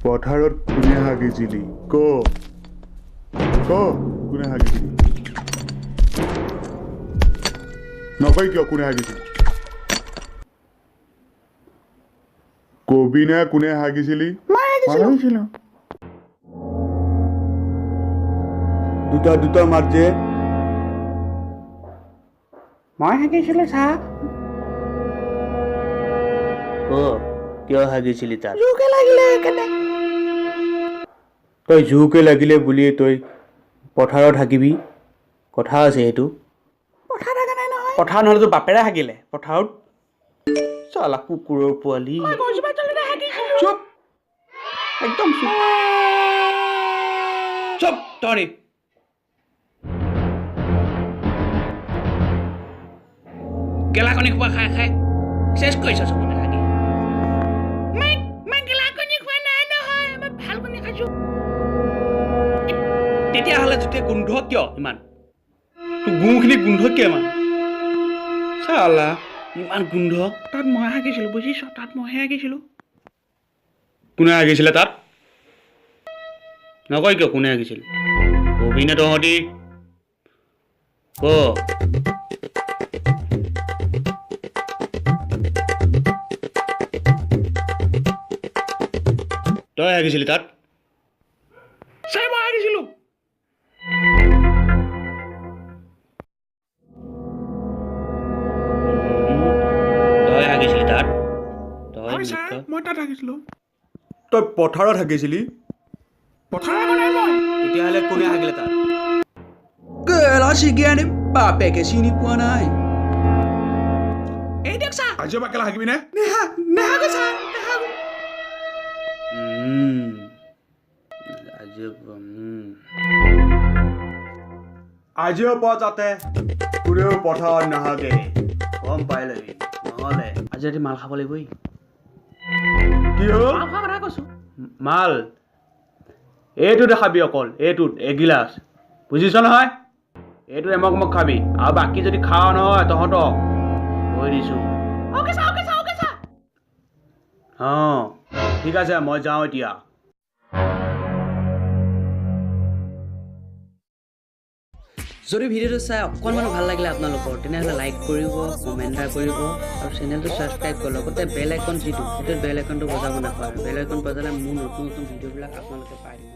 পথাৰত কোনে হাগিছিলি ক কোনে হাগিছিলি নকয় কিয় কোনে হাগিছিলি কবি না কোনে হাগিছিলি মই হাগিছিলো দুটা মাত যে মই হাগিছিলো ছাৰ কিয় হাগিছিলি তাত জোকে লাগিলে সেইকাৰণে তই জোকে লাগিলে বুলি তই পথাৰত হাগিবি কথা আছে সেইটো পথাৰ থকা নাই নহয় পথাৰ নহ'লে তোৰ বাপেৰে হাগিলে পথাৰত চালা কুকুৰৰ পোৱালি গছজোপা তলতে হাগিছিলো চুপ একদম চুপ চুপ তই গেলাকণি খোৱা খাই খাই চেছ কৰিছ চবতে হাগি মই গেলাকণি খোৱা নাই নহয় মই ভাল কণী খাইছো তেতিয়াহ'লে যেতিয়া গোন্ধ কিয় ইমান তোৰ গুখিনি গোন্ধ কিয় ইমান চালা ইমান গোন্ধ তাত মই হাগিছিলো বুজিছ তাত মইহে হাগিছিলো কোনে হাগিছিলে তাত নকয় কিয় কোনে হাগিছিল কবি নে তহঁতি ক তই হাগিছিলি তাত ছাৰ মই হাগিছিলো তই হাগিছিলি তাত হয় ছাৰ মই তাত হাগিছিলো তই পথাৰত হাগিছিলি পথাৰ থকা নাই মই তেতিয়াহ'লে কোনে হাগিলে তাত গেলা চিগিয়ানি বাপেকে চিনি পোৱা নাই এই দিয়ক ছাৰ আজিৰ পৰা কেলা হাগিবি নে নেহাগো ছাৰ নেহাগো আজিৰ পৰা যাতে কোনেও পথাৰত নাহাগে গম পাই লবি নহ'লে আজি ৰাতি মাল খাব লাগিবই কি হ'ল খোৱা কথা কৈছো মাল এইটো দেখাবি অকল এইটোত এগিলাচ বুজিছ নহয় এইটো এমক খাবি আৰু বাকী যদি খাৱ নহয় তহঁতক কৈ দিছোঁ অ'কে ছাৰ অঁ ঠিক আছে মই যাওঁ এতিয়া যদি ভিডিঅ'টো চাই অকণমান ভাল লাগিলে আপোনালোকৰ তেনেহ'লে লাইক কৰিব কমেণ্ট এটা কৰিব আৰু চেনেলটো ছাবস্ক্ৰাইব কৰিব লগতে বেল আইকন যিটো সেইটো বেল আইকনটো বজাব নাপাহৰে বেল আইকন বজালে মোৰ নতুন ভিডিঅ'বিলাক আপোনালোকে পাই থাকিব